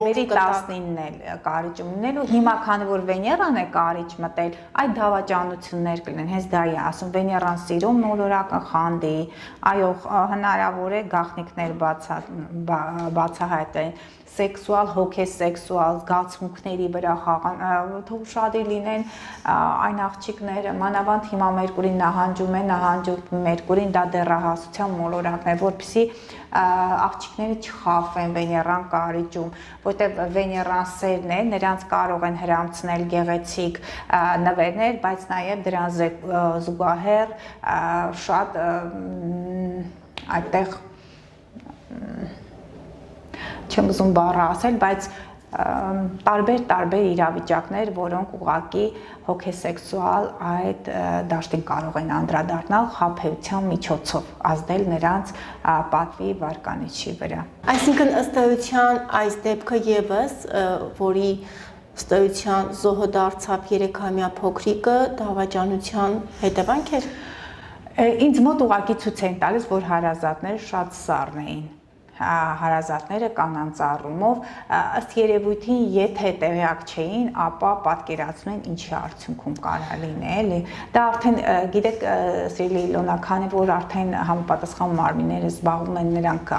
Մերի 19-ն էլ կարիճ ունենել ու հիմա քանի որ Վեներան է կարիճ մտել, այդ դավաճանություններ կլինեն, հենց դա է ասում, Վեներան սիրում մոլորակը խանդի, այո, հնարավոր է գաղտնիքներ բացահայտեն, սեքսուալ, հոգեսեքսուալ զգացմունքների վրա թող շատ լինեն այն աղջիկները, մանավանդ հիմա Մերկուրին նահանջում է Մերկուրին դա դեռահասության մոլորակն է, որպեսզի աղջիկները չխաբեն Վեներան կարիճում, որտեղ Վեներան սերն է, նրանց կարող են հրամցնել գեղեցիկ նվերներ, բայց նաև դրան զուգահեռ շատ այդտեղ չեմ ուզում բառը ասել, բայց տարբեր իրավիճակներ, որոնք ուղղակի հոգեսեքսուալ այդ դաշտին կարող են անդրադառնալ խաբեության միջոցով, ազդել նրանց պատվի վարկանիշի վրա։ Այսինքն ըստ էության այս դեպքը եւս, որի ըստ էության զոհը դարձավ 3-ամյա փոքրիկը, դավաճանության հետևանք էր։ Ինձ մոտ ուղղակի ցույց են տալիս, որ հարազատները շատ սառն էին։ Հարազատները կանանց առումով ըստ երևույթին եթե տեղյակ չէին, ապա պատկերացնում են ինչի արդյունքում կարող լինել։ Դա արդեն գիտեք, սիրելի Իլոնա, քանի որ արդեն համապատասխան մարմինները զբաղվում են, նրանք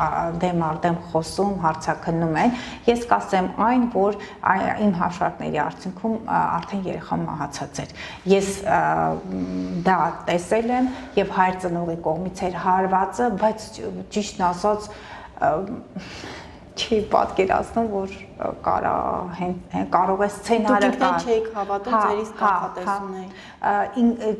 դեմ առ դեմ խոսում, հարցաքննում են, ես կասեմ այն, որ իմ հաշվարկների արդյունքում արդեն երեխան մահացած էր։ Ես դա տեսել եմ եւ հայր ծնողի կողմից էր հարվածը, բայց ճիշտն ասած չի պատկերացնում, որ կարող է սցենարը կար։ Դուք չէիք հավատում ձերից կանխատեսումներին։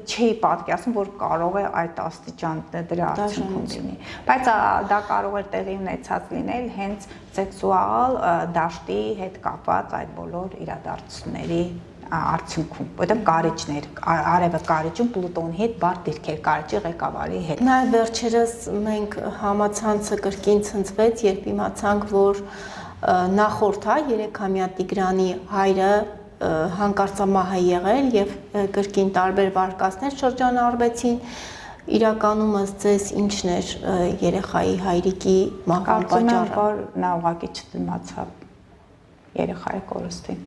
Չի պատկերացնում, որ կարող է այդ աստիճան դրա արդյունքում լինի։ Բայց դա կարող է տեղի ունեցած լինել հենց սեքսուալ դաշտի հետ կապված այդ բոլոր իրադարձությունների արդյունքում, որտեղ կարիճներ, արևը կարիճում Պլուտոնի հետ բարդ դիրքեր կարիճի ղեկավարի հետ։ Նաև վերջերս մենք համացանցը կրկին ցնցվեց, երբ իմացանք, որ նախորդ 3-ամյա Տիգրանի հայրը հանկարծամահ է եղել եւ կրկին տարբեր վարկածներ շրջանառվեցին։ Իրականում ըստ ձեզ ինչն էր երեխայի հայրիկի մահվան պատճառը։ Կարծում եմ, որ նա ուղղակի չդիմացավ երեխայի կորստին։